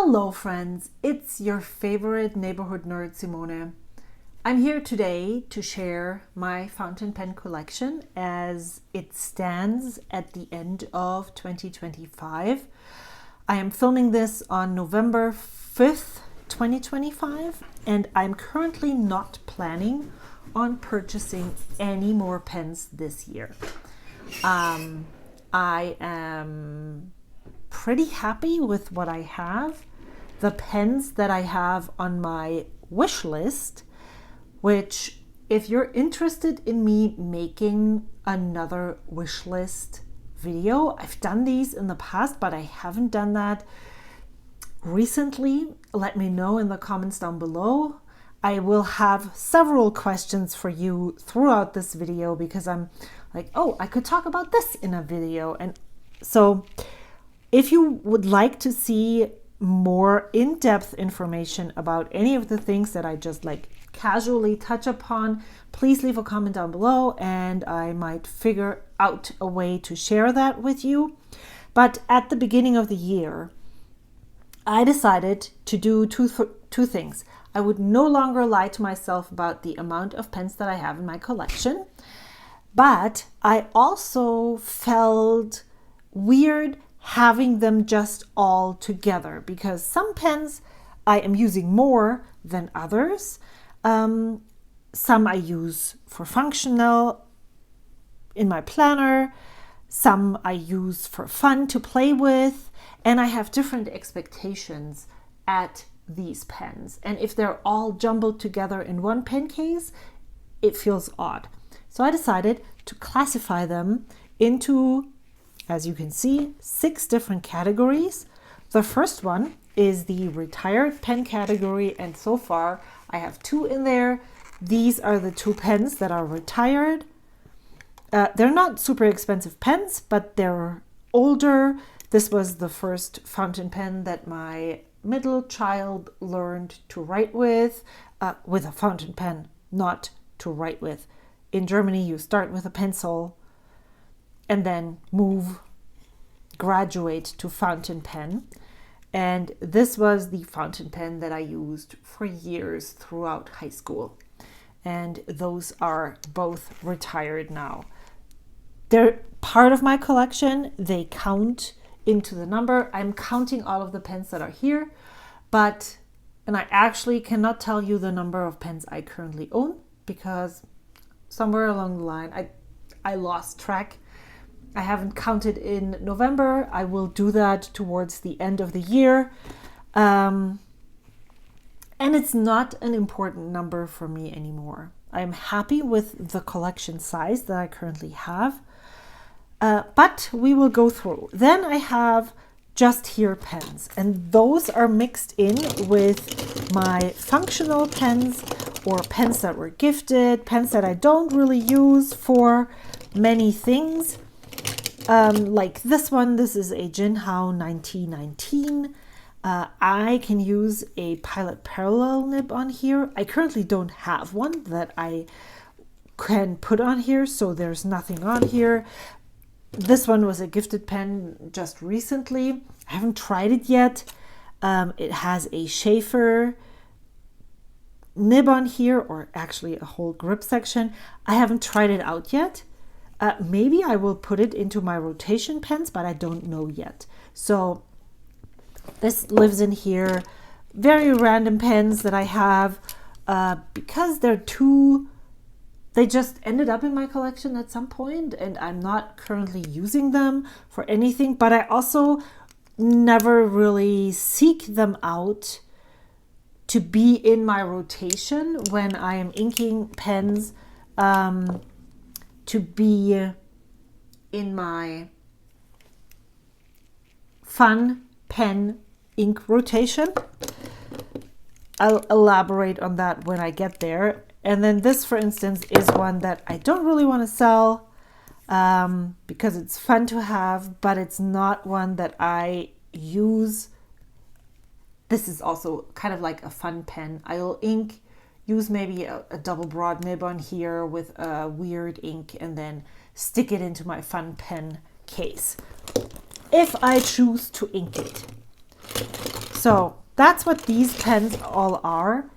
Hello friends, it's your favorite neighborhood nerd Simone. I'm here today to share my fountain pen collection as it stands at the end of 2025. I am filming this on November 5th, 2025, and I'm currently not planning on purchasing any more pens this year. I am pretty happy with what I have. The pens that I have on my wish list, which if you're interested in me making another wish list video, I've done these in the past, but I haven't done that recently. Let me know in the comments down below. I will have several questions for you throughout this video because I'm like, oh, I could talk about this in a video. And so if you would like to see more in-depth information about any of the things that I just casually touch upon, please leave a comment down below and I might figure out a way to share that with you. But at the beginning of the year, I decided to do two things. I would no longer lie to myself about the amount of pens that I have in my collection, but I also felt weird having them just all together because some pens I am using more than others. Some I use for functional in my planner, some I use for fun to play with, and I have different expectations at these pens. And if they're all jumbled together in one pen case, it feels odd. So I decided to classify them into, as you can see, 6 different categories. The first one is the retired pen category, and so far I have 2 in there. These are the 2 pens that are retired. They're not super expensive pens, but they're older. This was the first fountain pen that my middle child learned to write with a fountain pen, not to write with. In Germany, you start with a pencil and then graduate to fountain pen. And this was the fountain pen that I used for years throughout high school. And those are both retired now. They're part of my collection. They count into the number. I'm counting all of the pens that are here, and I actually cannot tell you the number of pens I currently own because somewhere along the line, I lost track. I haven't counted in November. I will do that towards the end of the year. And it's not an important number for me anymore. I'm happy with the collection size that I currently have. But we will go through. Then I have just here pens, and those are mixed in with my functional pens or pens that were gifted, pens that I don't really use for many things. Like this one, this is a Jinhao 1919. I can use a Pilot Parallel nib on here. I currently don't have one that I can put on here, so there's nothing on here. This one was a gifted pen just recently. I haven't tried it yet. It has a Sheaffer nib on here, or actually a whole grip section. I haven't tried it out yet. Maybe I will put it into my rotation pens, but I don't know yet. So this lives in here. Very random pens that I have because they just ended up in my collection at some point and I'm not currently using them for anything, but I also never really seek them out to be in my rotation when I am inking pens, to be in my fun pen ink rotation. I'll elaborate on that when I get there. And then this, for instance, is one that I don't really want to sell because it's fun to have, but it's not one that I use. This is also kind of like a fun pen. I'll use maybe a double broad nib on here with a weird ink and then stick it into my fun pen case if I choose to ink it. So that's what these pens all are.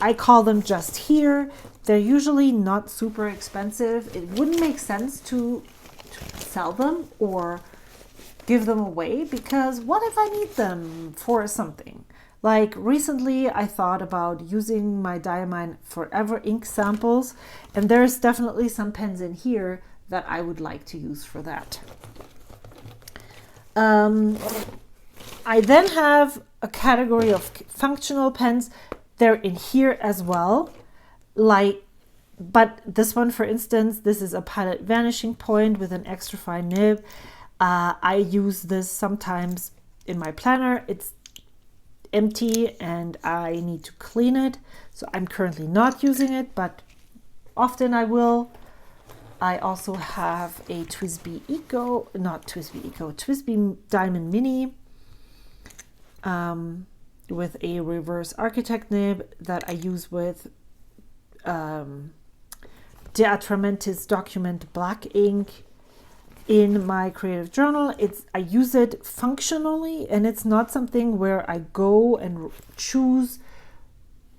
I call them Just Here. They're usually not super expensive. It wouldn't make sense to sell them or give them away, because what if I need them for something? Like recently I thought about using my Diamine Forever ink samples, and there's definitely some pens in here that I would like to use for that. I then have a category of functional pens. They're in here as well. But this one, for instance, this is a Pilot Vanishing Point with an extra fine nib. I use this sometimes in my planner. It's empty and I need to clean it. So I'm currently not using it, but often I will. I also have a TWSBI Diamond Mini with a reverse architect nib that I use with De Atramentis Document Black ink in my creative journal. I use it functionally, and it's not something where I go and choose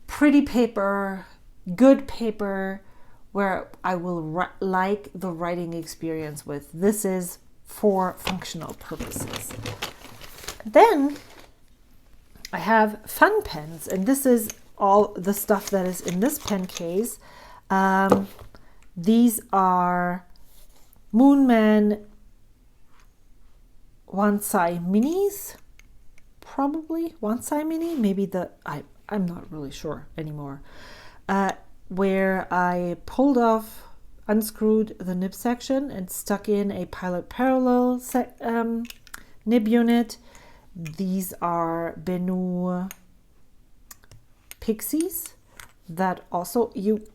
pretty paper, good paper, where I will like the writing experience with. This is for functional purposes. Then I have fun pens, and this is all the stuff that is in this pen case. These are Moonman Wansai Minis, probably Wansai Mini, maybe I'm not really sure anymore, where I unscrewed the nib section and stuck in a Pilot Parallel nib unit. These are Benu Pixies that also, you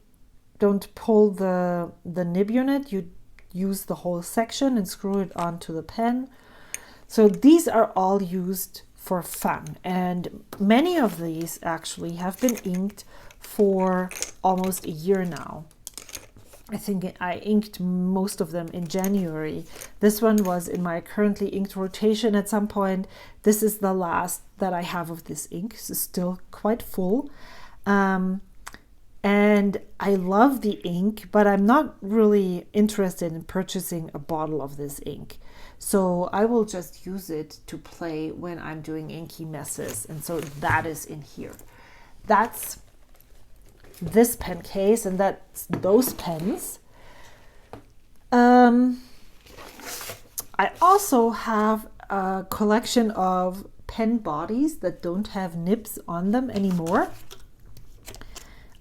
don't pull the nib unit, you use the whole section and screw it onto the pen. So these are all used for fun, and many of these actually have been inked for almost a year now. I think I inked most of them in January. This one was in my currently inked rotation at some point. This is the last that I have of this ink. It's still quite full. And I love the ink, but I'm not really interested in purchasing a bottle of this ink. So I will just use it to play when I'm doing inky messes. And so that is in here. That's this pen case, and that's those pens. I also have a collection of pen bodies that don't have nibs on them anymore.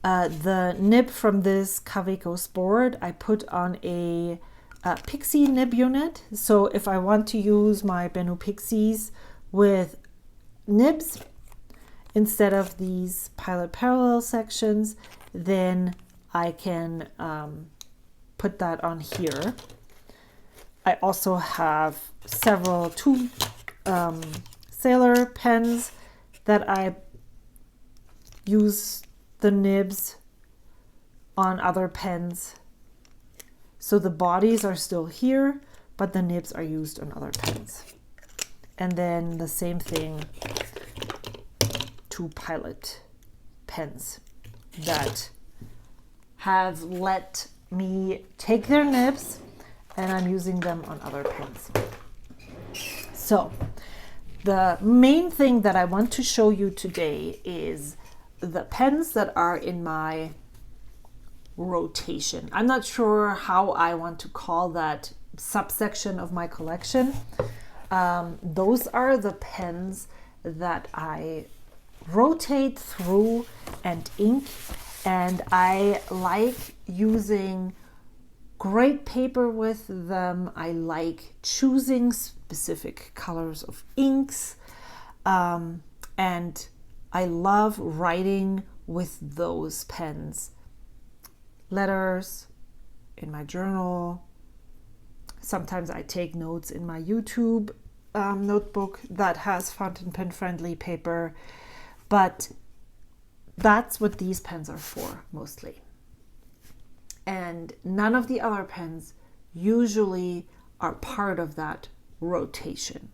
The nib from this Kaweco Sport I put on a Pixie nib unit. So if I want to use my Benu Pixies with nibs instead of these Pilot Parallel sections, then I can put that on here. I also have two Sailor pens that I use the nibs on other pens. So the bodies are still here, but the nibs are used on other pens. And then the same thing, two Pilot pens that have let me take their nibs, and I'm using them on other pens. So the main thing that I want to show you today is the pens that are in my rotation. I'm not sure how I want to call that subsection of my collection. Those are the pens that I rotate through and ink, and I like using great paper with them. I like choosing specific colors of inks, and I love writing with those pens. Letters in my journal. Sometimes I take notes in my YouTube notebook that has fountain pen friendly paper, but that's what these pens are for mostly. And none of the other pens usually are part of that rotation.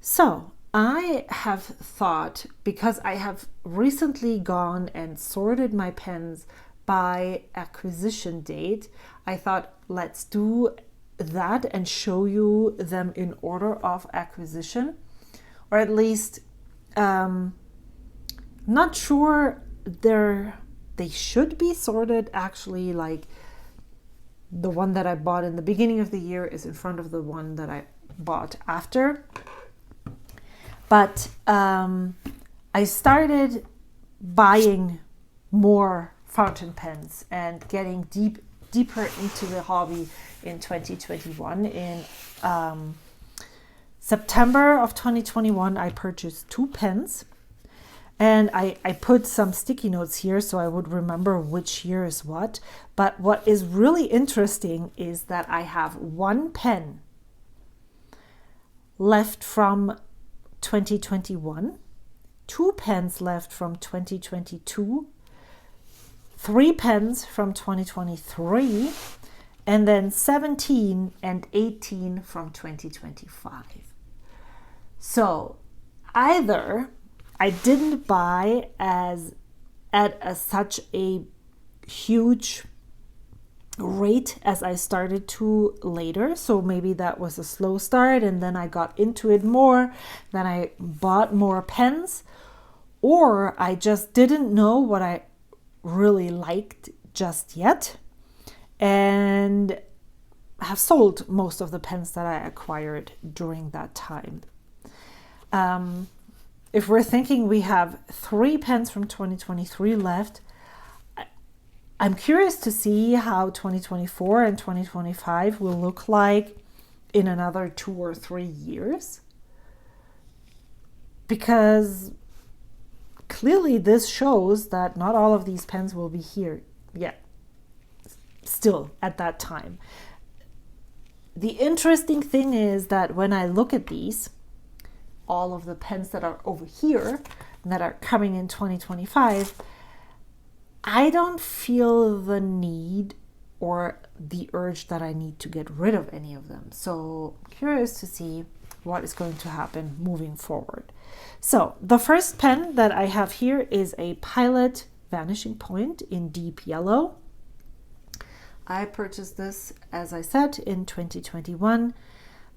So I have thought, because I have recently gone and sorted my pens by acquisition date, I thought let's do that and show you them in order of acquisition, or at least not sure they should be sorted actually, like the one that I bought in the beginning of the year is in front of the one that I bought after. But I started buying more fountain pens and getting deeper into the hobby in 2021. In September of 2021, I purchased 2 pens. And I put some sticky notes here so I would remember which year is what. But what is really interesting is that I have 1 pen left from 2021, 2 pens left from 2022, 3 pens from 2023, and then 17 and 18 from 2025. So either I didn't buy at such a huge rate as I started to later, so maybe that was a slow start and then I got into it more, then I bought more pens, or I just didn't know what I really liked just yet and have sold most of the pens that I acquired during that time. If we're thinking we have 3 pens from 2023 left, I'm curious to see how 2024 and 2025 will look like in another 2 or 3 years. Because clearly this shows that not all of these pens will be here yet, still at that time. The interesting thing is that when I look at these, all of the pens that are over here and that are coming in 2025, I don't feel the need or the urge that I need to get rid of any of them. So I'm curious to see what is going to happen moving forward. So the first pen that I have here is a Pilot Vanishing Point in deep yellow. I purchased this, as I said, in 2021.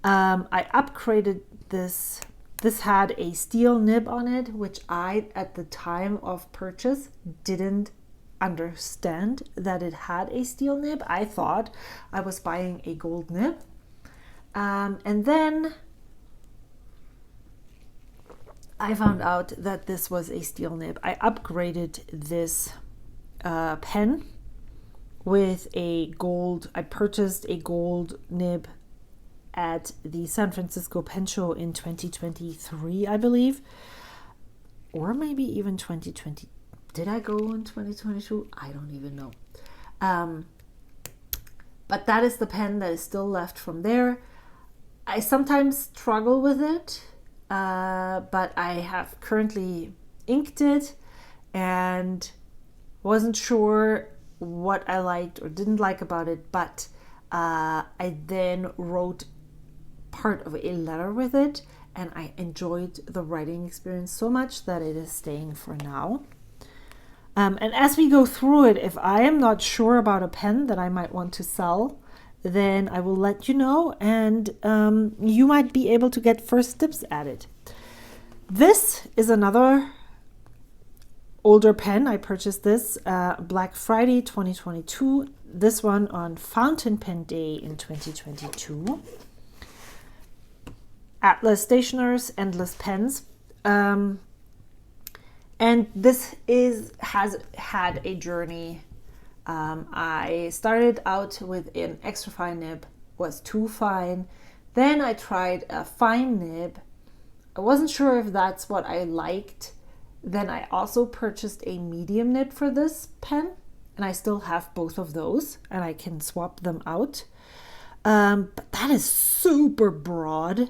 I upgraded this. This had a steel nib on it, which I, at the time of purchase, didn't understand that it had a steel nib. I thought I was buying a gold nib. And then I found out that this was a steel nib. I upgraded this pen with a gold. I purchased a gold nib at the San Francisco Pen Show in 2023, I believe, or maybe even 2020. Did I go in 2022? I don't even know. But that is the pen that is still left from there. I sometimes struggle with it, but I have currently inked it and wasn't sure what I liked or didn't like about it, but I then wrote part of a letter with it, and I enjoyed the writing experience so much that it is staying for now. And as we go through it, if I am not sure about a pen that I might want to sell, then I will let you know, and you might be able to get first dibs at it. This is another older pen. I purchased this Black Friday 2022. This one on Fountain Pen Day in 2022. Atlas Stationers Endless Pens. And this has had a journey. I started out with an extra fine nib, was too fine. Then I tried a fine nib. I wasn't sure if that's what I liked. Then I also purchased a medium nib for this pen, and I still have both of those, and I can swap them out. But that is super broad.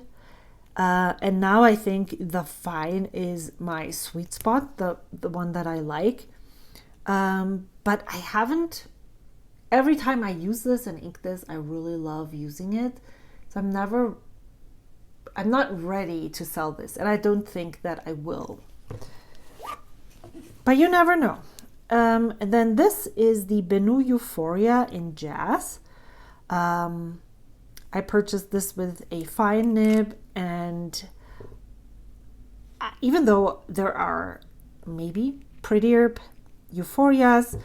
And now I think the fine is my sweet spot, the one that I like. But I haven't, every time I use this and ink this, I really love using it. So I'm never I'm not ready to sell this, and I don't think that I will. But you never know. And then this is the Benu Euphoria in Jazz. I purchased this with a fine nib, and even though there are maybe prettier Euphorias,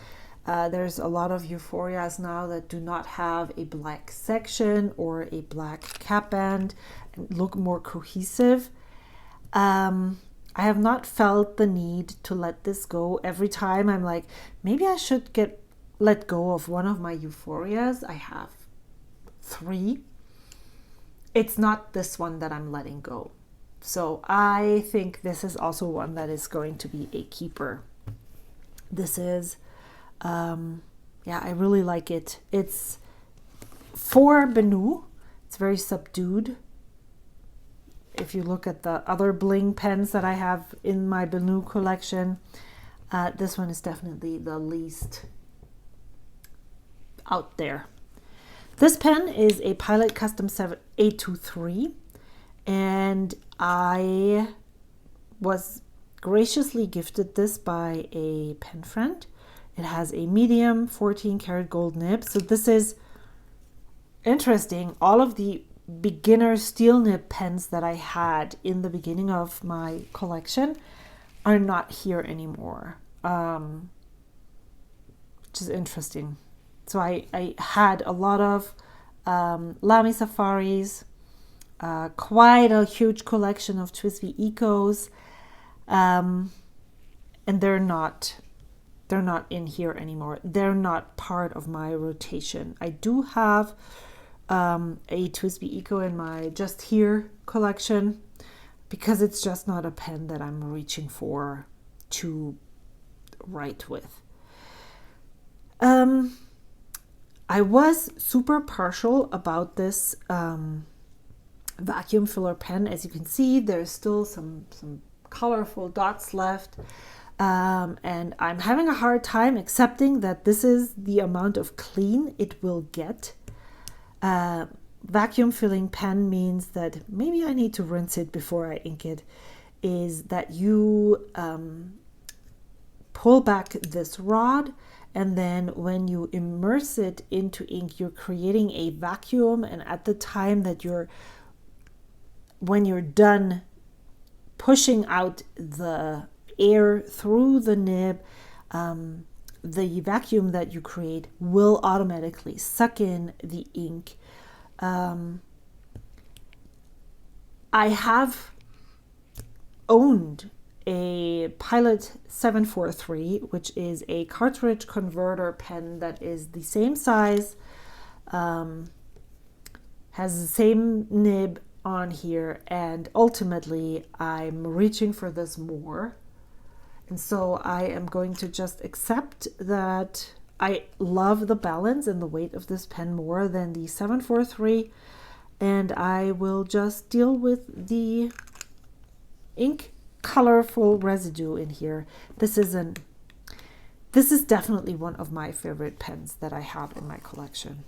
there's a lot of Euphorias now that do not have a black section or a black cap band and look more cohesive. I have not felt the need to let this go. Every time I'm like, maybe I should let go of one of my Euphorias. I have 3. It's not this one that I'm letting go. So I think this is also one that is going to be a keeper. This is I really like it. It's for Benu. It's very subdued. If you look at the other bling pens that I have in my Benu collection, this one is definitely the least out there. This pen is a Pilot Custom 823, and I was graciously gifted this by a pen friend. It has a medium 14 karat gold nib. So this is interesting. All of the beginner steel nib pens that I had in the beginning of my collection are not here anymore, which is interesting. So I had a lot of Lamy Safaris, quite a huge collection of TWSBI Ecos, and they're not in here anymore. They're not part of my rotation. I do have a TWSBI Eco in my Just Here collection because it's just not a pen that I'm reaching for to write with. I was super partial about this vacuum filler pen. As you can see, there's still some colorful dots left. And I'm having a hard time accepting that this is the amount of clean it will get. Vacuum filling pen means that maybe I need to rinse it before I ink it, is that you pull back this rod, and then when you immerse it into ink, you're creating a vacuum, and at the time that when you're done pushing out the air through the nib, the vacuum that you create will automatically suck in the ink. I have owned a Pilot 743, which is a cartridge converter pen that is the same size, has the same nib on here, and ultimately I'm reaching for this more. And so I am going to just accept that I love the balance and the weight of this pen more than the 743, and I will just deal with the ink colorful residue in here. This is definitely one of my favorite pens that I have in my collection.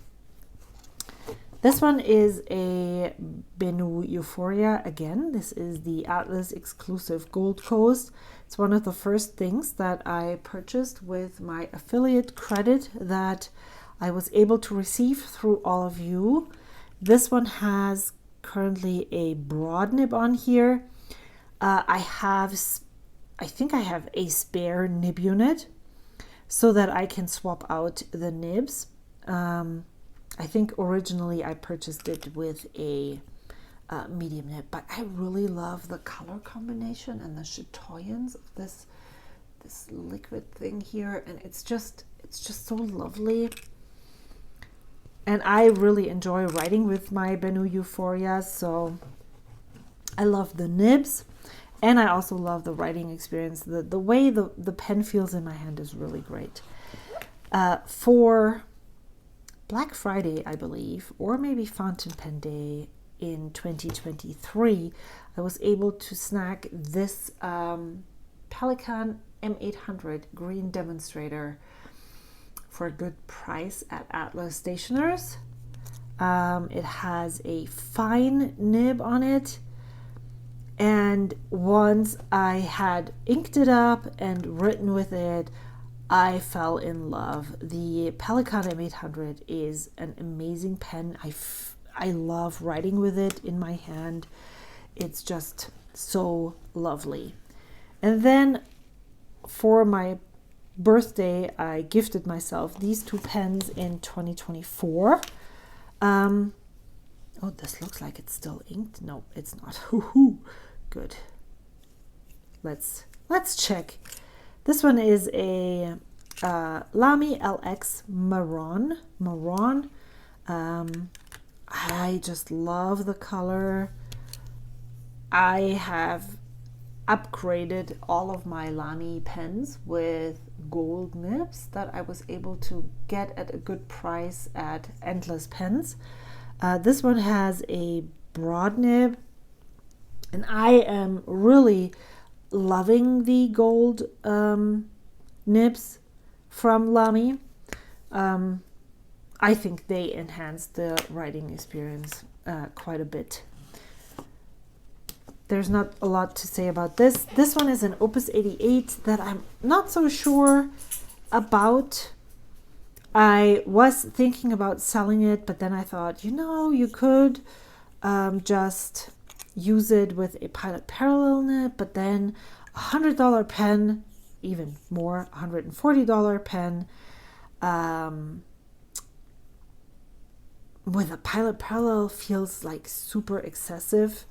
This one is a Benu Euphoria again. This is the Atlas exclusive Gold Coast. It's one of the first things that I purchased with my affiliate credit that I was able to receive through all of you. This one has currently a broad nib on here. I think I have a spare nib unit so that I can swap out the nibs. I think originally I purchased it with a medium nib, but I really love the color combination and the chatoyance of this liquid thing here, and it's just so lovely. And I really enjoy writing with my Benu Euphoria, so I love the nibs, and I also love the writing experience. The way the pen feels in my hand is really great. For Black Friday, I believe, or maybe Fountain Pen Day in 2023, I was able to snag this Pelikan M800 green demonstrator for a good price at Atlas Stationers. It has a fine nib on it. And once I had inked it up and written with it, I fell in love. The Pelikan M800 is an amazing pen. I love writing with it in my hand. It's just so lovely. And then for my birthday, I gifted myself these two pens in 2024. Oh, this looks like it's still inked. No, it's not. Good. Let's check. This one is a Lamy LX Marron. I just love the color. I have upgraded all of my Lamy pens with gold nibs that I was able to get at a good price at Endless Pens. This one has a broad nib, and I am really loving the gold nibs from Lamy. I think they enhance the writing experience quite a bit. There's not a lot to say about this. This one is an Opus 88 that I'm not so sure about. I was thinking about selling it, but then I thought, you could just use it with a Pilot Parallel nib, but then $100 pen, even more, $140 pen, with a Pilot Parallel feels like super excessive.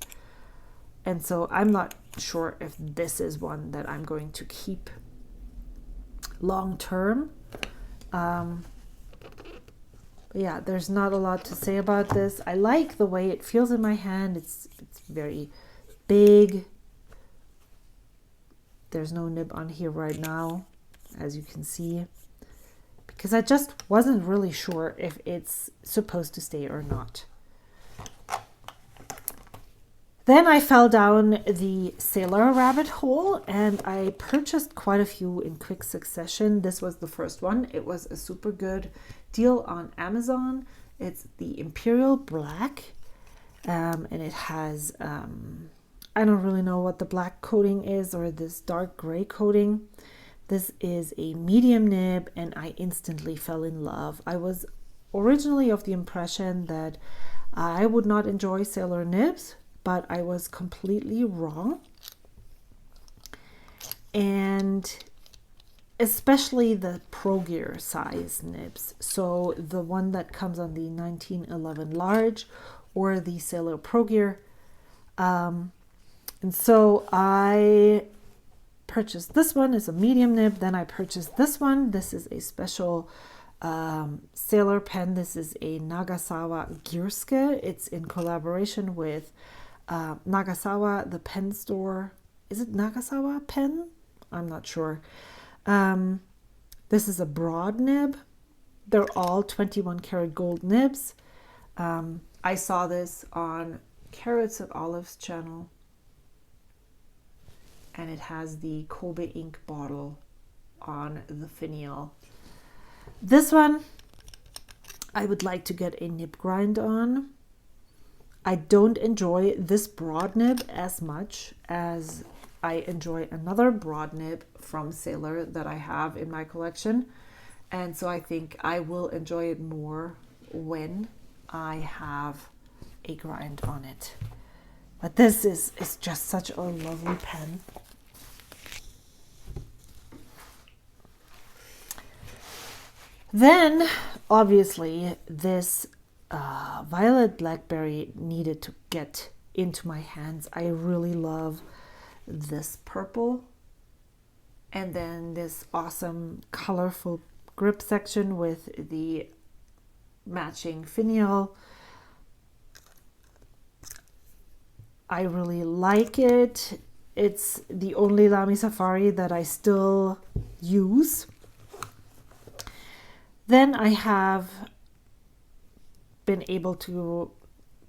And so I'm not sure if this is one that I'm going to keep long term. Yeah, there's not a lot to say about this. I like the way it feels in my hand. It's very big. There's no nib on here right now, as you can see, because I just wasn't really sure if it's supposed to stay or not. Then I fell down the Sailor rabbit hole and I purchased quite a few in quick succession. This was the first one. It was a super good deal on Amazon. It's the Imperial Black, and it has, I don't really know what the black coating is, or this dark gray coating. This is a medium nib and I instantly fell in love. I was originally of the impression that I would not enjoy Sailor nibs, but I was completely wrong. And especially the Pro Gear size nibs. So the one that comes on the 1911 large or the Sailor Pro Gear. And so I purchased this one as a medium nib. Then I purchased this one. This is a special Sailor pen. This is a Nagasawa Gierske. It's in collaboration with Nagasawa, the pen store. Is it Nagasawa Pen? I'm not sure. This is a broad nib. They're all 21 karat gold nibs. I saw this on Carrots and Olives channel, and it has the Kobe ink bottle on the finial. This one I would like to get a nib grind on. I don't enjoy this broad nib as much as I enjoy another broad nib from Sailor that I have in my collection. And so I think I will enjoy it more when I have a grind on it. But this is just such a lovely pen. Then, obviously, this Violet Blackberry needed to get into my hands. I really love this purple. And then this awesome colorful grip section with the matching finial. I really like it. It's the only Lamy Safari that I still use. Then I have been able to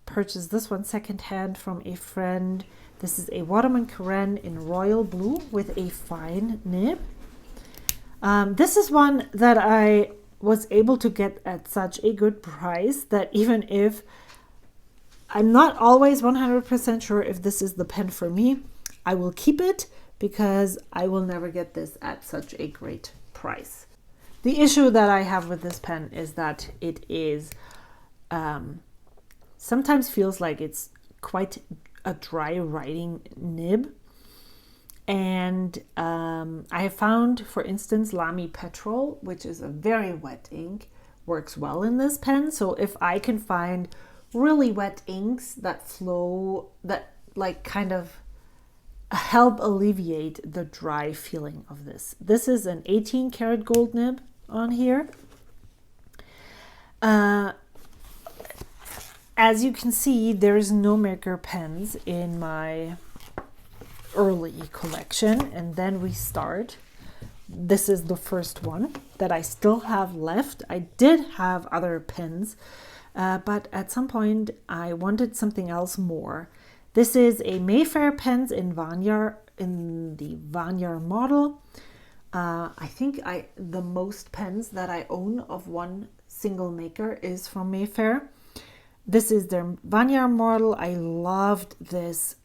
purchase this one secondhand from a friend. This is a Waterman Karen in royal blue with a fine nib. This is one that I was able to get at such a good price that even if I'm not always 100% sure if this is the pen for me. I will keep it because I will never get this at such a great price. The issue that I have with this pen is that it is sometimes feels like it's quite a dry writing nib. And I have found, for instance, Lamy Petrol, which is a very wet ink, works well in this pen. So if I can find really wet inks that flow, that like kind of help alleviate the dry feeling of this. This is an 18 karat gold nib on here. As you can see, there is no Maker pens in my early collection, and then we start. This is the first one that I still have left. I did have other pens, but at some point I wanted something else more. This is a Mayfair pens in Vanyar, in the Vanyar model. I think the most pens that I own of one single maker is from Mayfair. This is their Vanyar model. I loved this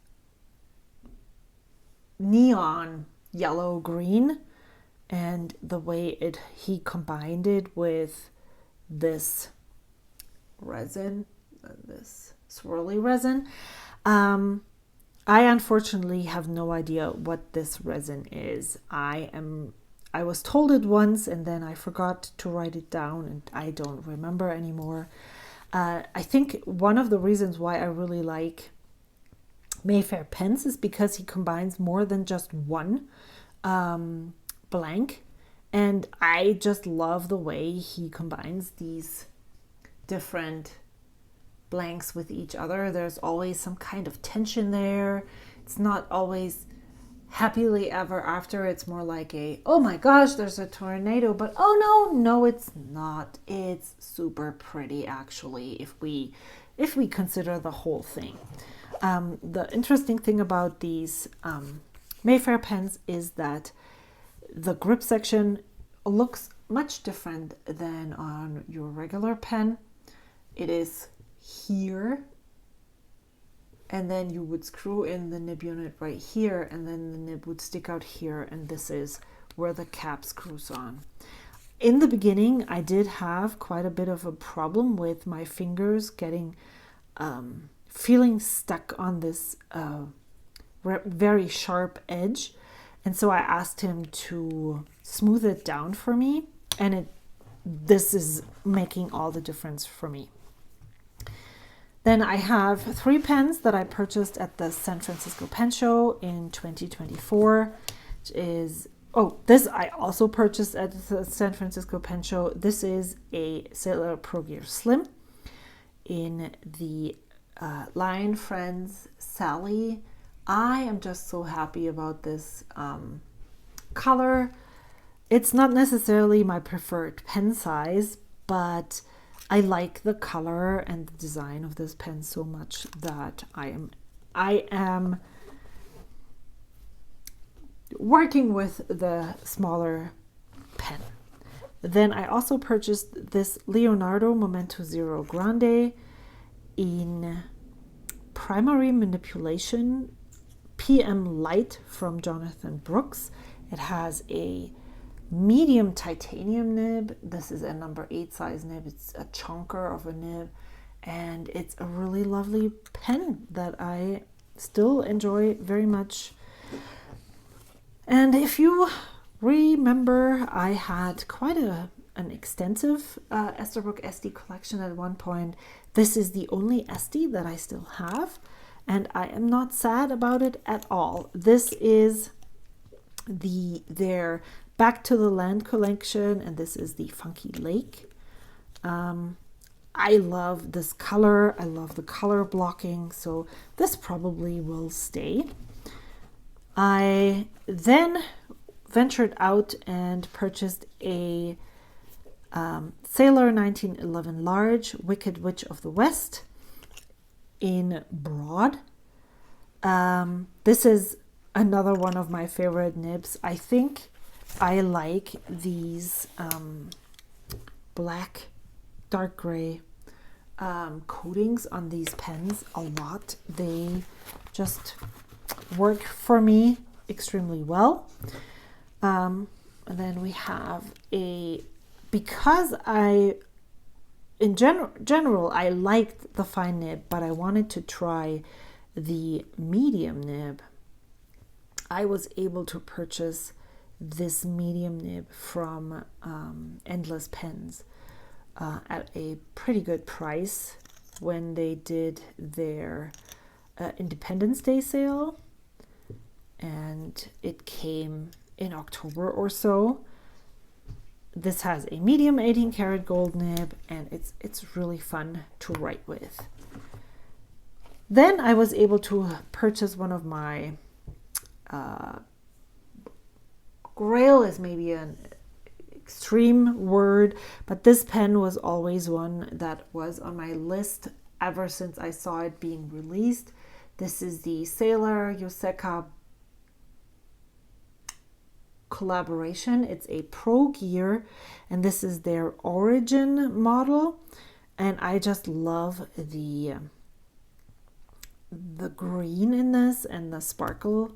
neon yellow green and the way he combined it with this resin, this swirly resin. I unfortunately have no idea what this resin is. I was told it once and then I forgot to write it down and I don't remember anymore. I think one of the reasons why I really like Mayfair pens is because he combines more than just one blank, and I just love the way he combines these different blanks with each other. There's always some kind of tension there. It's not always happily ever after. It's more like a, oh my gosh, there's a tornado, but oh no, it's not. It's super pretty actually if we consider the whole thing. The interesting thing about these Mayfair pens is that the grip section looks much different than on your regular pen. It is here, and then you would screw in the nib unit right here, and then the nib would stick out here, and this is where the cap screws on. In the beginning, I did have quite a bit of a problem with my fingers getting feeling stuck on this very sharp edge, and so I asked him to smooth it down for me, and this is making all the difference for me. Then I have 3 pens that I purchased at the San Francisco Pen Show in 2024, which is, this I also purchased at the San Francisco Pen Show. This is a Sailor Pro Gear Slim in the Lion Friends Sally. I am just so happy about this color. It's not necessarily my preferred pen size, but I like the color and the design of this pen so much that I am working with the smaller pen. Then I also purchased this Leonardo Momento Zero Grande in Primary Manipulation PM Light from Jonathan Brooks. It has a medium titanium nib. This is a number 8 size nib. It's a chunker of a nib, and it's a really lovely pen that I still enjoy very much. And if you remember, I had quite an extensive Esterbrook Estie collection at one point. This is the only Estie that I still have, and I am not sad about it at all. This is their Back to the Land collection, and this is the Funky Lake. I love this color. I love the color blocking, so this probably will stay. I then ventured out and purchased a Sailor 1911 Large Wicked Witch of the West in Broad. This is another one of my favorite nibs. I think I like these black, dark gray coatings on these pens a lot. They just work for me extremely well. And then we have because in general, I liked the fine nib, but I wanted to try the medium nib. I was able to purchase this medium nib from Endless Pens at a pretty good price when they did their Independence Day sale, and it came in October or so. This has a medium 18 karat gold nib, and it's really fun to write with. Then I was able to purchase one of my grail is maybe an extreme word, but this pen was always one that was on my list ever since I saw it being released. This is the Sailor Yoseka collaboration. It's a Pro Gear, and this is their origin model, and I just love the green in this and the sparkle.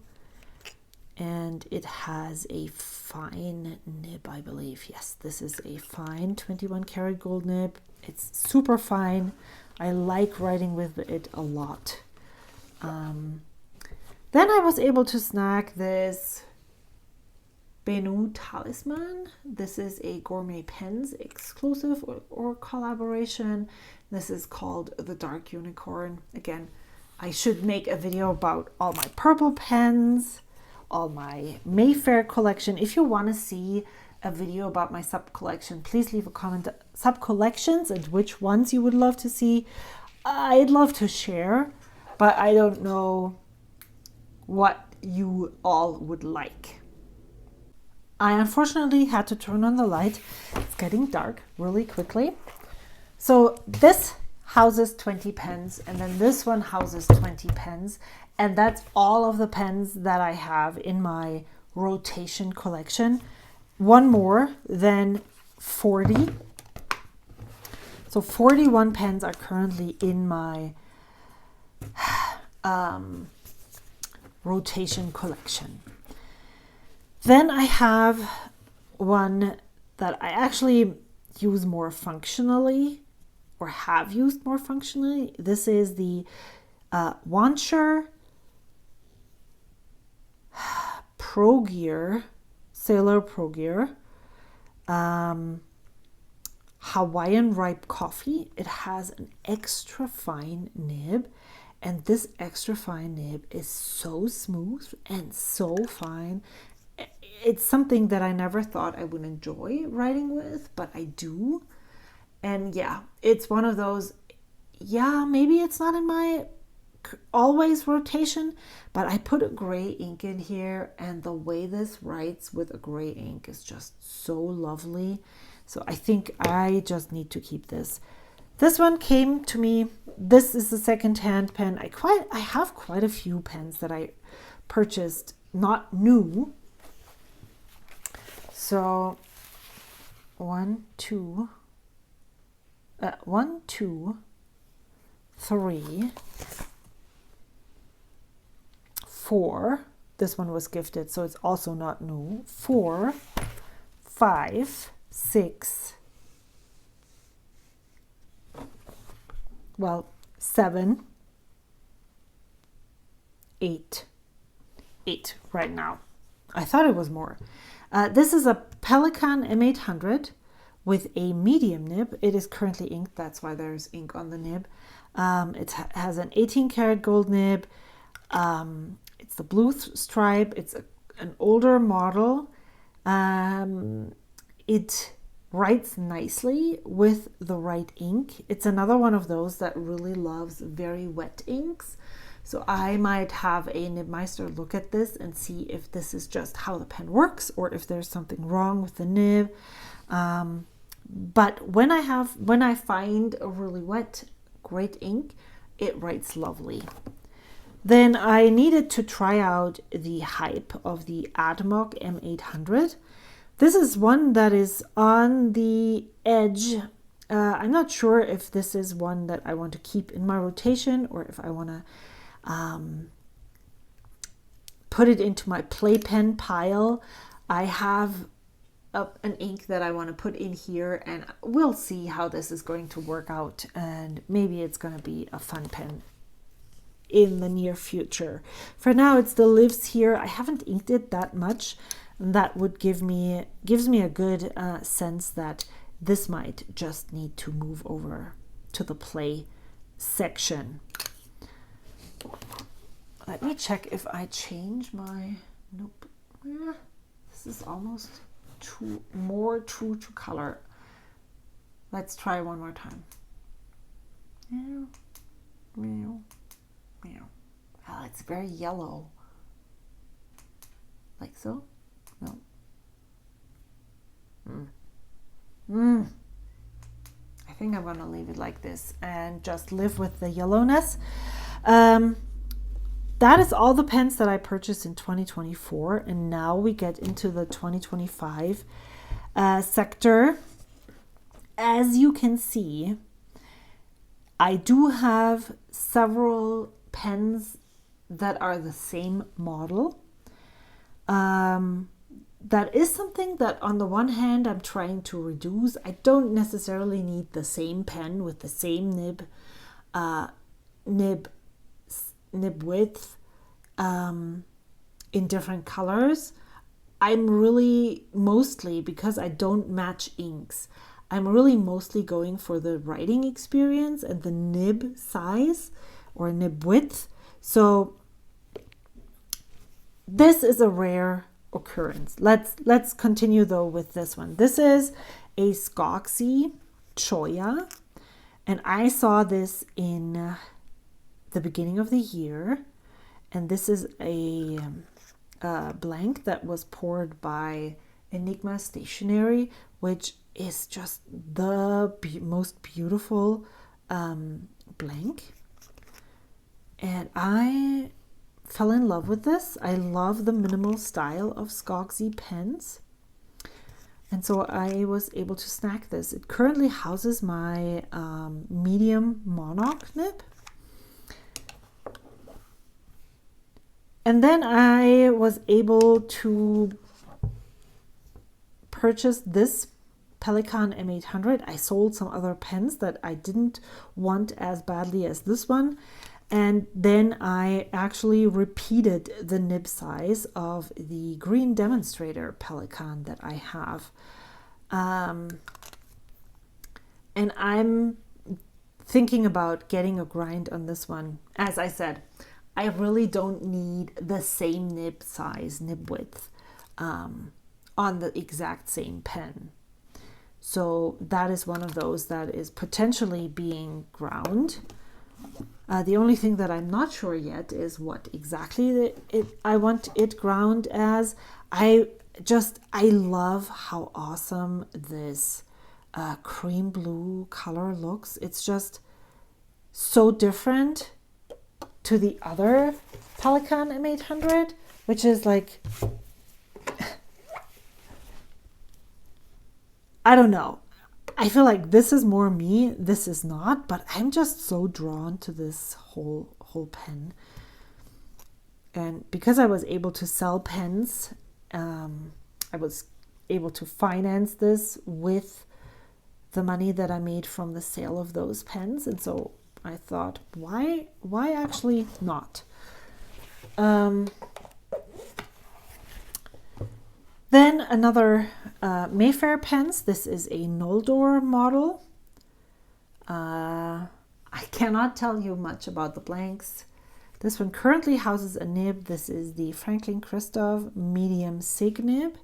And it has a fine nib, I believe. Yes, this is a fine 21 karat gold nib. It's super fine. I like writing with it a lot. Then I was able to snag this Benu Talisman. This is a Gourmet Pens exclusive or collaboration. This is called the Dark Unicorn. Again, I should make a video about all my purple pens, all my Mayfair collection. If you want to see a video about my sub collection, please leave a comment. Sub collections and which ones you would love to see. I'd love to share, but I don't know what you all would like. I unfortunately had to turn on the light. It's getting dark really quickly. So this houses 20 pens, and then this one houses 20 pens. And that's all of the pens that I have in my rotation collection. One more than 40. So 41 pens are currently in my rotation collection. Then I have one that I actually use more functionally, or have used more functionally. This is the Wanscher Pro Gear, Sailor Pro Gear, Hawaiian Ripe Coffee. It has an extra fine nib, and this extra fine nib is so smooth and so fine. It's something that I never thought I would enjoy writing with, but I do. And yeah, it's one of those, maybe it's not in my always rotation, but I put a gray ink in here, and the way this writes with a gray ink is just so lovely. So I think I just need to keep this. This one came to me. This is a second-hand pen. I have quite a few pens that I purchased not new. So 1, 2, 3, 4. This one was gifted, so it's also not new. 4, 5, 6, 7, 8. 8 right now. I thought it was more. This is a Pelikan M800 with a medium nib. It is currently inked, that's why there's ink on the nib. It has an 18 karat gold nib. It's the blue stripe. It's an older model. It writes nicely with the right ink. It's another one of those that really loves very wet inks. So I might have a Nibmeister look at this and see if this is just how the pen works or if there's something wrong with the nib. But when I find a really wet, great ink, it writes lovely. Then I needed to try out the Hype of the Admok M800. This is one that is on the edge I'm not sure if this is one that I want to keep in my rotation or if I want to put it into my playpen pile. I have an ink that I want to put in here, and we'll see how this is going to work out, and maybe it's going to be a fun pen in the near future. For now, it still lives here. I haven't inked it that much, and that would gives me a good sense that this might just need to move over to the play section. Let me check if I change my, nope, this is almost more true to color. Let's try one more time. Meow, meow, meow. Oh, it's very yellow. Like so? No. I think I'm gonna leave it like this and just live with the yellowness. That is all the pens that I purchased in 2024, and now we get into the 2025 sector. As you can see, I do have several pens that are the same model. That is something that on the one hand I'm trying to reduce. I don't necessarily need the same pen with the same nib width in different colors. I'm really mostly, because I don't match inks, I'm really mostly going for the writing experience and the nib size or nib width. So this is a rare occurrence. Let's continue though with this one. This is a Skogsy Choya, and I saw this in the beginning of the year, and this is a blank that was poured by Enigma Stationery, which is just the most beautiful blank, and I fell in love with this. I love the minimal style of Skogsy pens, and so I was able to snag this. It currently houses my medium monarch nib. And then I was able to purchase this Pelikan M800. I sold some other pens that I didn't want as badly as this one. And then I actually repeated the nib size of the green demonstrator Pelikan that I have. And I'm thinking about getting a grind on this one. As I said, I really don't need the same nib size, nib width on the exact same pen. So that is one of those that is potentially being ground. The only thing that I'm not sure yet is what exactly I want it ground as. I love how awesome this cream blue color looks. It's just so different to the other Pelikan M800, which is like, I don't know. I feel like this is more me, this is not, but I'm just so drawn to this whole pen. And because I was able to sell pens, I was able to finance this with the money that I made from the sale of those pens. And so I thought, why actually not? Then another Mayfair pens. This is a Noldor model. I cannot tell you much about the blanks. This one currently houses a nib. This is the Franklin Christoph medium sig nib.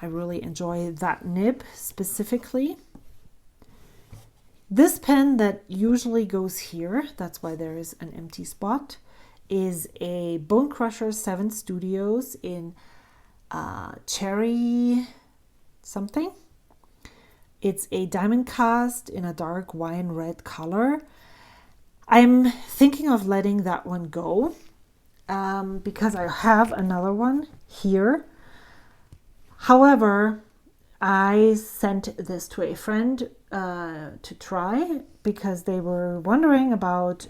I really enjoy that nib specifically. This pen that usually goes here, that's why there is an empty spot, is a Bone Crusher 7 Studios in cherry something. It's a diamond cast in a dark wine red color. I'm thinking of letting that one go because I have another one here. However, I sent this to a friend to try because they were wondering about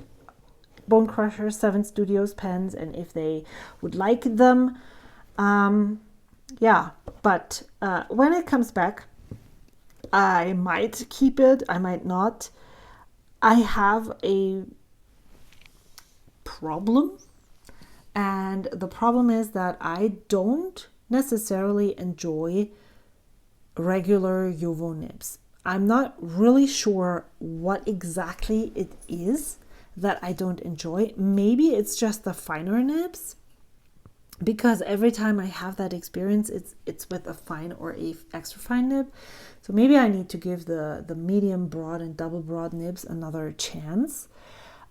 Bone Crusher 7 Studios pens and if they would like them. Yeah, but when it comes back, I might keep it, I might not. I have a problem, and the problem is that I don't necessarily enjoy regular JoWo nibs. I'm not really sure what exactly it is that I don't enjoy. Maybe it's just the finer nibs, because every time I have that experience, it's with a fine or a extra fine nib. So maybe I need to give the medium broad and double broad nibs another chance.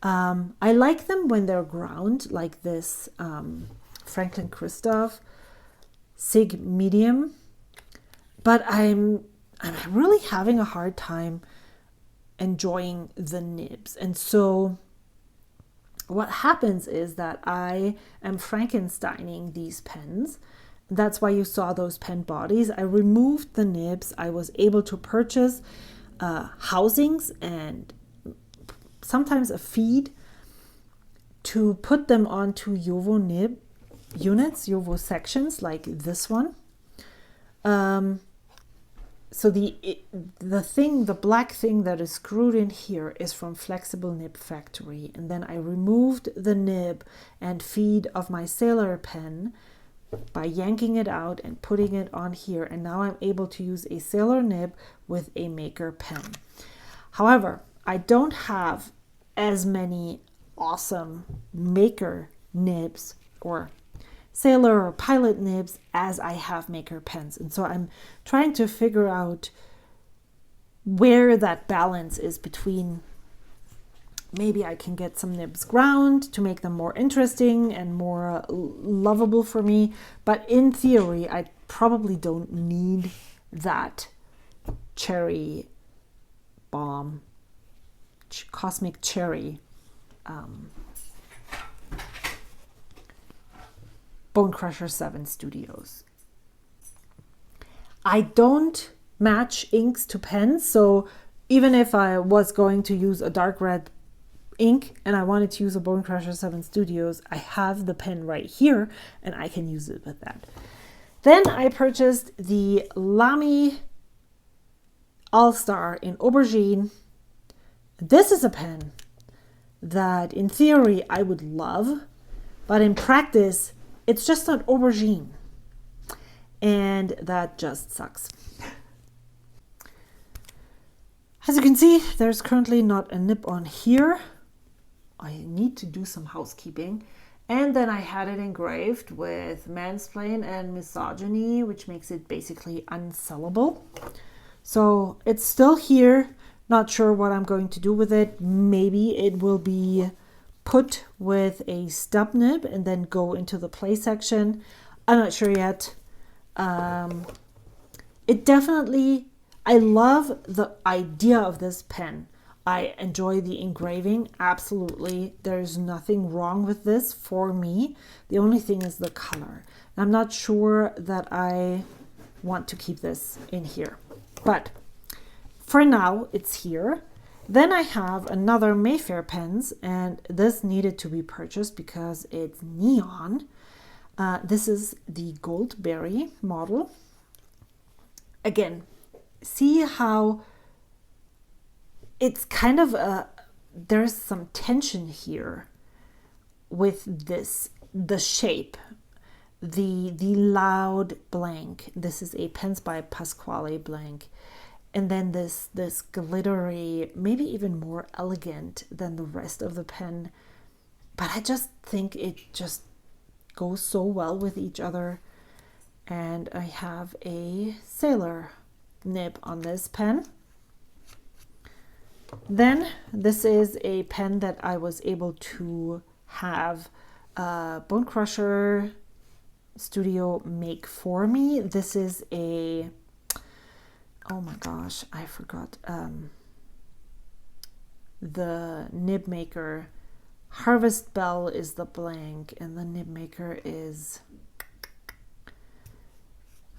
I like them when they're ground, like this Franklin Christoph Sig Medium, but I'm really having a hard time enjoying the nibs. And so what happens is that I am Frankensteining these pens. That's why you saw those pen bodies. I removed the nibs. I was able to purchase housings and sometimes a feed to put them onto JoWo nib units, JoWo sections like this one. So the black thing that is screwed in here is from Flexible Nib Factory. And then I removed the nib and feed of my Sailor pen by yanking it out and putting it on here. And now I'm able to use a Sailor nib with a Maker pen. However, I don't have as many awesome Maker nibs or Sailor or Pilot nibs as I have Maker pens. And so I'm trying to figure out where that balance is between maybe I can get some nibs ground to make them more interesting and more lovable for me. But in theory, I probably don't need that cherry bomb, cosmic cherry Bone Crusher 7 Studios. I don't match inks to pens, so even if I was going to use a dark red ink and I wanted to use a Bone Crusher 7 Studios, I have the pen right here and I can use it with that. Then I purchased the Lamy All-Star in Aubergine. This is a pen that in theory I would love, but in practice it's just not aubergine, and that just sucks. As you can see, there's currently not a nib on here. I need to do some housekeeping. And then I had it engraved with mansplain and misogyny, which makes it basically unsellable. So it's still here. Not sure what I'm going to do with it. Maybe it will be put with a stub nib and then go into the play section. I'm not sure yet. It definitely, I love the idea of this pen. I enjoy the engraving, absolutely. There's nothing wrong with this for me. The only thing is the color. I'm not sure that I want to keep this in here, but for now it's here. Then I have another Mayfair pens, and this needed to be purchased because it's neon. This is the Goldberry model. Again, see how it's kind of there's some tension here with this, the shape, the loud blank. This is a Pens by Pasquale blank. And then this glittery, maybe even more elegant than the rest of the pen. But I just think it just goes so well with each other. And I have a Sailor nib on this pen. Then this is a pen that I was able to have Bone Crusher Studio make for me. This is a, oh my gosh, I forgot the nib maker. Harvest Bell is the blank, and the nib maker is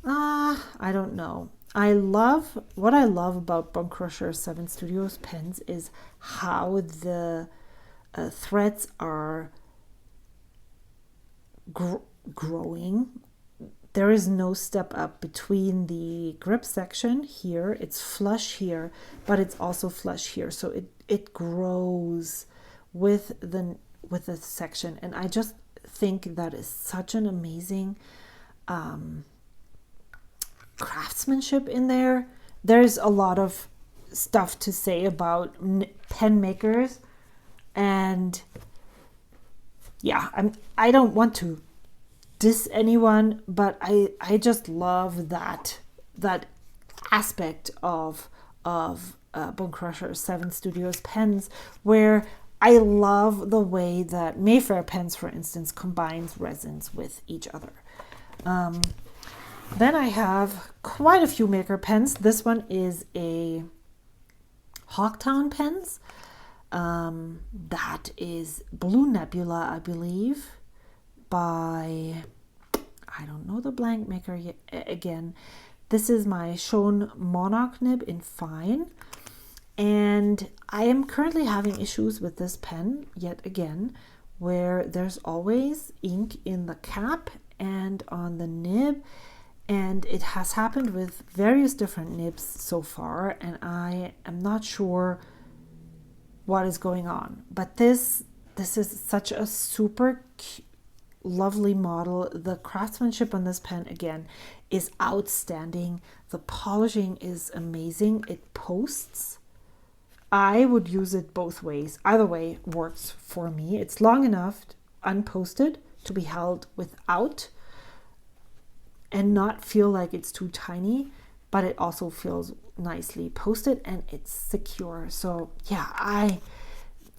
I don't know. what I love about Bone Crusher 7 Studios pens is how the threads are growing. There is no step up between the grip section here. It's flush here, but it's also flush here. So it grows with the section. And I just think that is such an amazing craftsmanship in there. There's a lot of stuff to say about pen makers. And yeah, I don't want to diss anyone, but I just love that aspect of Bone Crusher 7 Studios pens, where I love the way that Mayfair pens, for instance, combines resins with each other. Then I have quite a few maker pens. This one is a Hawktown pens. That is Blue Nebula, I believe, by, I don't know the blank maker yet, again. This is my Schoen Monarch nib in fine. And I am currently having issues with this pen yet again, where there's always ink in the cap and on the nib. And it has happened with various different nibs so far, and I am not sure what is going on. But this is such a super lovely model. The craftsmanship on this pen, again, is outstanding. The polishing is amazing. It posts. I would use it both ways. Either way works for me. It's long enough, unposted, to be held without and not feel like it's too tiny, but it also feels nicely posted and it's secure. So yeah,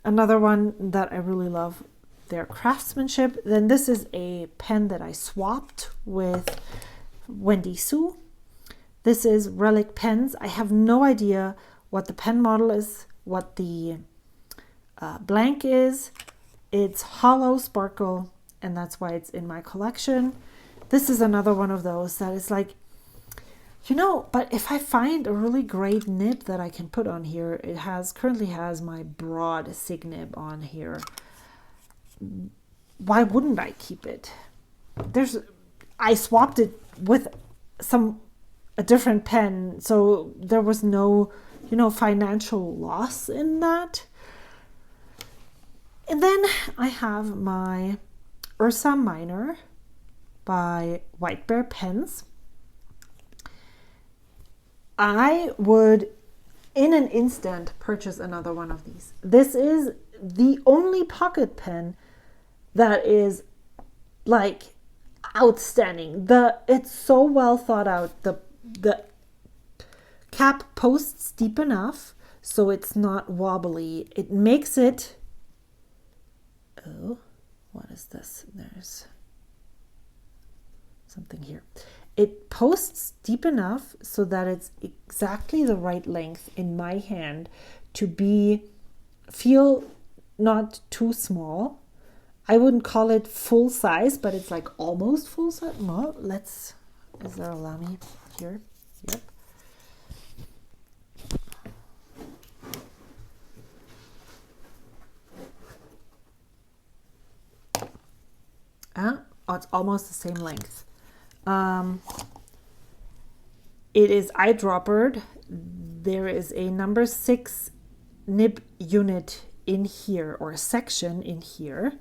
another one that I really love, their craftsmanship. Then this is a pen that I swapped with Wendy Sue. This is Relic Pens. I have no idea what the pen model is, what the blank is. It's hollow sparkle, and that's why it's in my collection. This is another one of those that is like, but if I find a really great nib that I can put on here, it currently has my broad sig nib on here. Why wouldn't I keep it? I swapped it with a different pen, so there was no, financial loss in that. And then I have my Ursa Minor by White Bear Pens. I would in an instant purchase another one of these. This is the only pocket pen that is like outstanding. It's so well thought out. The cap posts deep enough so it's not wobbly. It makes it, oh, what is this? There's something here. It posts deep enough so that it's exactly the right length in my hand to feel not too small. I wouldn't call it full size, but it's like almost full size. Well, is there a Lamy here? Yep. Oh, it's almost the same length. It is eyedroppered. There is a number 6 nib unit in here, or a section in here.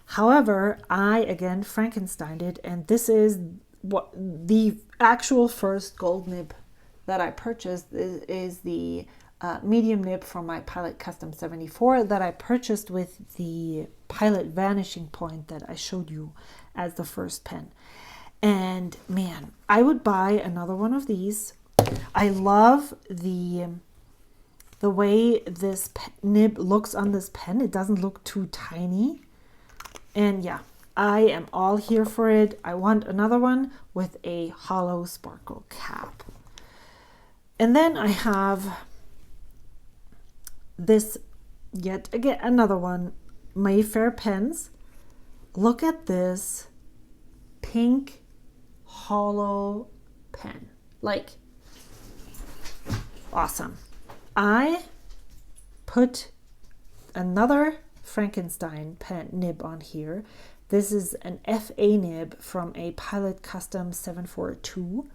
However, I again Frankensteined it, and this is what the actual first gold nib that I purchased is the medium nib from my Pilot Custom 74 that I purchased with the Pilot Vanishing Point that I showed you as the first pen. And man, I would buy another one of these. I love the way this nib looks on this pen. It doesn't look too tiny. And yeah, I am all here for it. I want another one with a hollow sparkle cap. And then I have this, yet again, another one, Mayfair Pens. Look at this pink hollow pen. Like, Awesome. I put another Frankenstein pen nib on here. This is an FA nib from a Pilot Custom 742.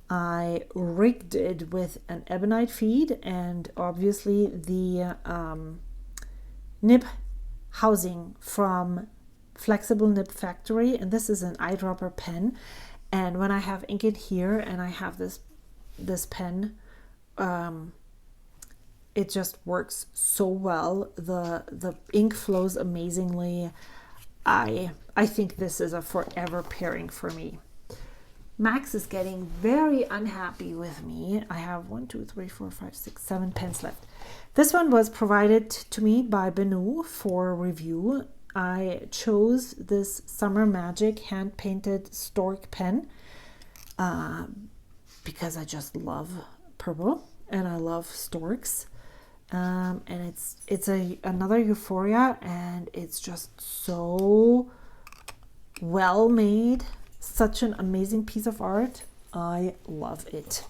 I rigged it with an ebonite feed and obviously the nib housing from Flexible Nib Factory, and this is an eyedropper pen. And when I have ink in here and I have this pen, it just works so well. The ink flows amazingly. I think this is a forever pairing for me. Max is getting very unhappy with me. I have 1, 2, 3, 4, 5, 6, 7 pens left. This one was provided to me by Benu for review. I chose this Summer Magic hand-painted stork pen because I just love purple and I love storks. And it's another Euphoria, and it's just so well made. Such an amazing piece of art. I love it.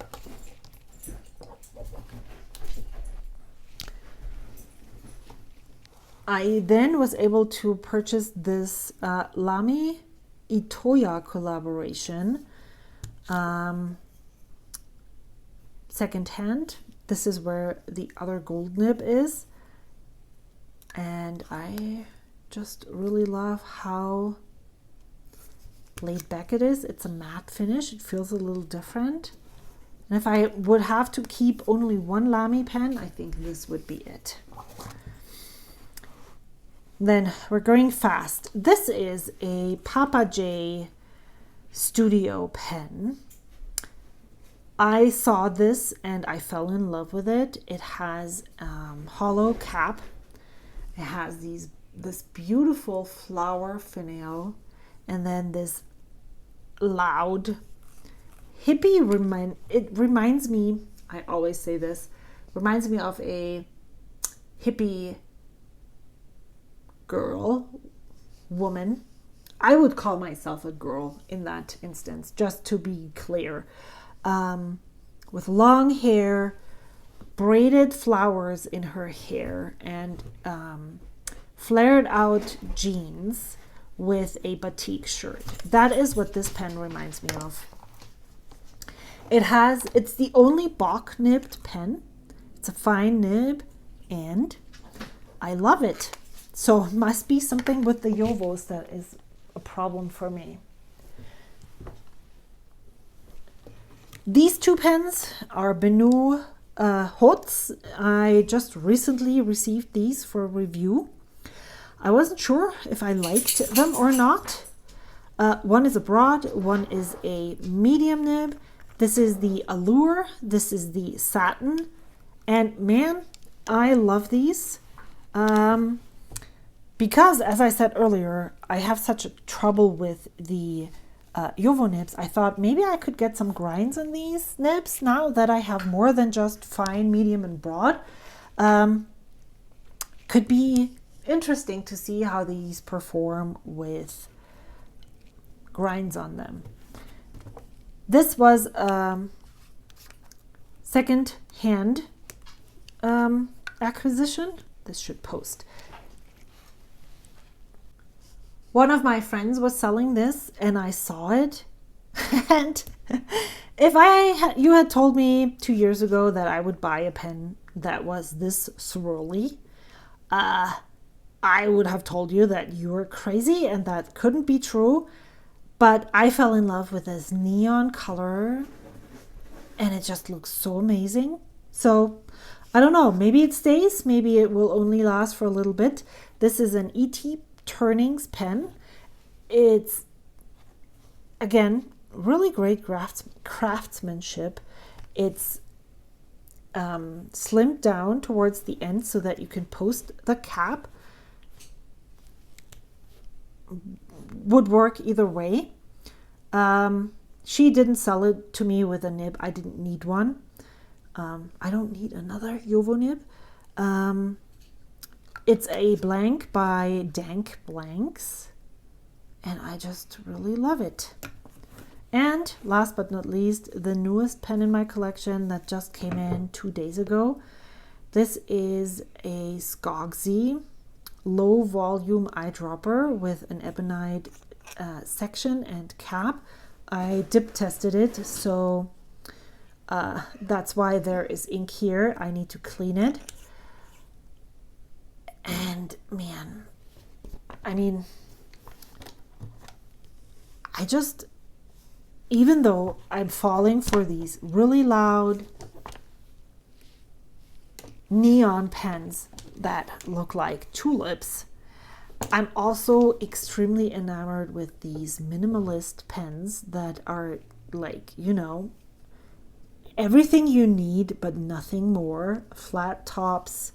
I then was able to purchase this Lamy Itoya collaboration secondhand. This is where the other gold nib is, and I just really love how laid back it is. It's a matte finish. It feels a little different, and if I would have to keep only one Lamy pen, I think this would be it. Then we're going fast. This is a Papa J Studio pen. I saw this and I fell in love with it. It has hollow cap. It has this beautiful flower finial, and then this loud hippie it reminds me, I always say this, reminds me of a hippie woman. I would call myself a girl in that instance, just to be clear. With long hair, braided flowers in her hair, and flared out jeans with a batik shirt. That is what this pen reminds me of. It's the only Bock nibbed pen. It's a fine nib, and I love it. So it must be something with the Jovos that is a problem for me. These two pens are Benu Hots. I just recently received these for review. I wasn't sure if I liked them or not. One is a broad, one is a medium nib. This is the Allure, this is the Satin, and man, I love these. Because, as I said earlier, I have such trouble with the Jowo nibs, I thought maybe I could get some grinds in these nibs now that I have more than just fine, medium, and broad. Could be interesting to see how these perform with grinds on them. This was second-hand acquisition. This should post. One of my friends was selling this and I saw it. And if you had told me 2 years ago that I would buy a pen that was this swirly, I would have told you that you were crazy and that couldn't be true. But I fell in love with this neon color and it just looks so amazing. So I don't know, maybe it stays, maybe it will only last for a little bit. This is an E.T. Turnings pen. It's, again, really great craftsmanship. It's slimmed down towards the end so that you can post the cap. Would work either way. She didn't sell it to me with a nib. I didn't need one. I don't need another Jowo nib. It's a blank by Dank Blanks, and I just really love it. And last but not least, the newest pen in my collection that just came in 2 days ago. This is a Skogsy low volume eyedropper with an ebonite section and cap. I dip tested it, so that's why there is ink here. I need to clean it. And man, I mean, even though I'm falling for these really loud neon pens that look like tulips, I'm also extremely enamored with these minimalist pens that are like, everything you need but nothing more. Flat tops,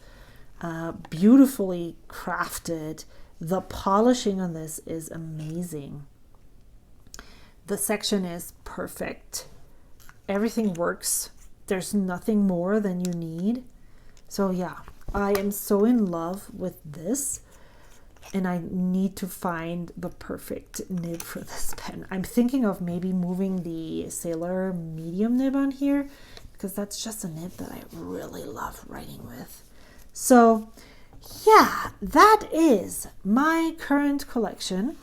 beautifully crafted. The polishing on this is amazing. The section is perfect. Everything works. There's nothing more than you need. So yeah, I am so in love with this, and I need to find the perfect nib for this pen. I'm thinking of maybe moving the Sailor medium nib on here, because that's just a nib that I really love writing with. So yeah, that is my current collection.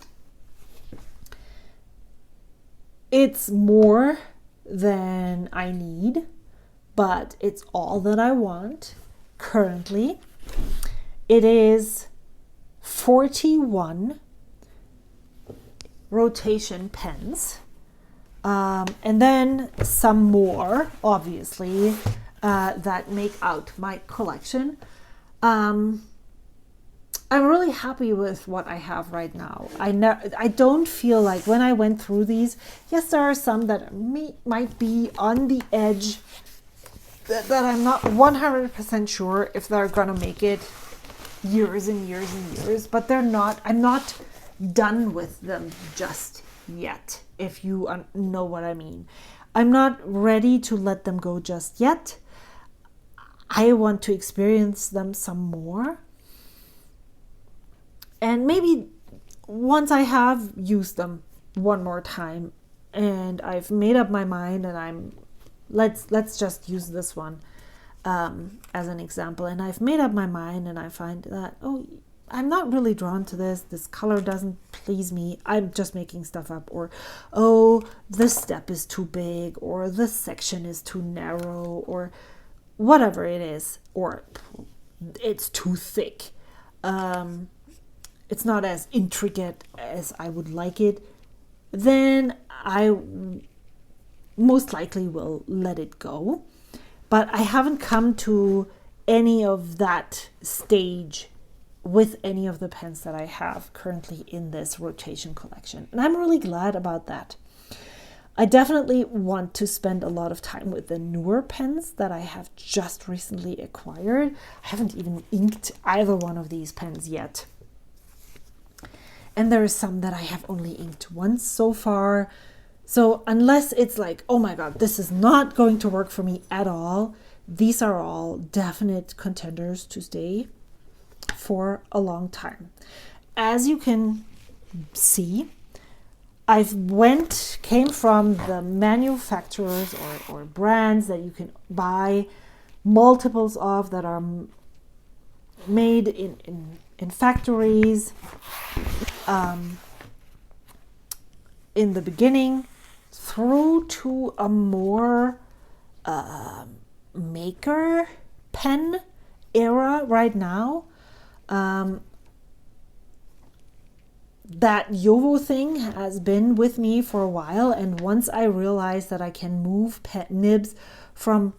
It's more than I need, but it's all that I want currently. It is 41 rotation pens, and then some more, obviously, that make out my collection. I'm really happy with what I have right now. I don't feel like when I went through these, yes, there are some that might be on the edge that I'm not 100% sure if they're gonna make it years and years and years, but they're not. I'm not done with them just yet, if you know what I mean. I'm not ready to let them go just yet. I want to experience them some more. And maybe once I have used them one more time and I've made up my mind, and let's just use this one as an example, and I've made up my mind and I find that, I'm not really drawn to this color doesn't please me, I'm just making stuff up, or this step is too big, or this section is too narrow, or whatever it is, or it's too thick, it's not as intricate as I would like it, then I most likely will let it go. But I haven't come to any of that stage with any of the pens that I have currently in this rotation collection. And I'm really glad about that. I definitely want to spend a lot of time with the newer pens that I have just recently acquired. I haven't even inked either one of these pens yet. And there are some that I have only inked once so far. So unless it's like, oh my God, this is not going to work for me at all, these are all definite contenders to stay for a long time. As you can see, came from the manufacturers or brands that you can buy multiples of, that are made in factories in the beginning, through to a more maker pen era right now. That JoWo thing has been with me for a while, and once I realized that I can move nibs from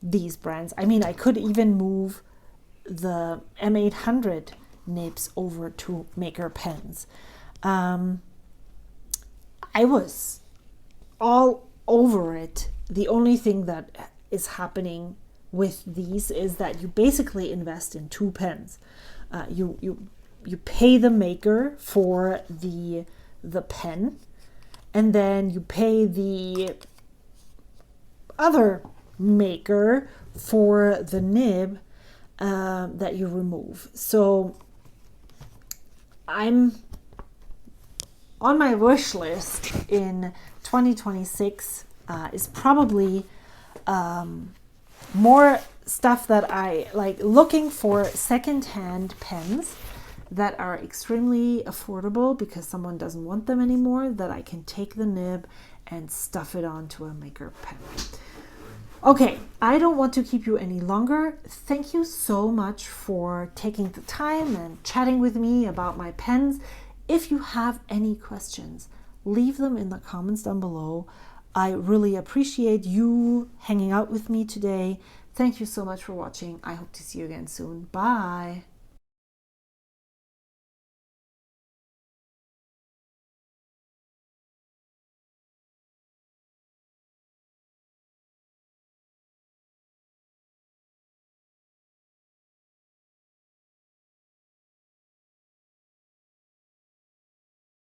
these brands, I mean, I could even move the M800 nibs over to maker pens. I was all over it. The only thing that is happening with these is that you basically invest in two pens. You pay the maker for the pen, and then you pay the other maker for the nib that you remove. So I'm on my wish list in 2026 is probably more stuff that I like, looking for secondhand pens that are extremely affordable because someone doesn't want them anymore, that I can take the nib and stuff it onto a maker pen. Okay, I don't want to keep you any longer. Thank you so much for taking the time and chatting with me about my pens. If you have any questions, leave them in the comments down below. I really appreciate you hanging out with me today. Thank you so much for watching. I hope to see you again soon. Bye.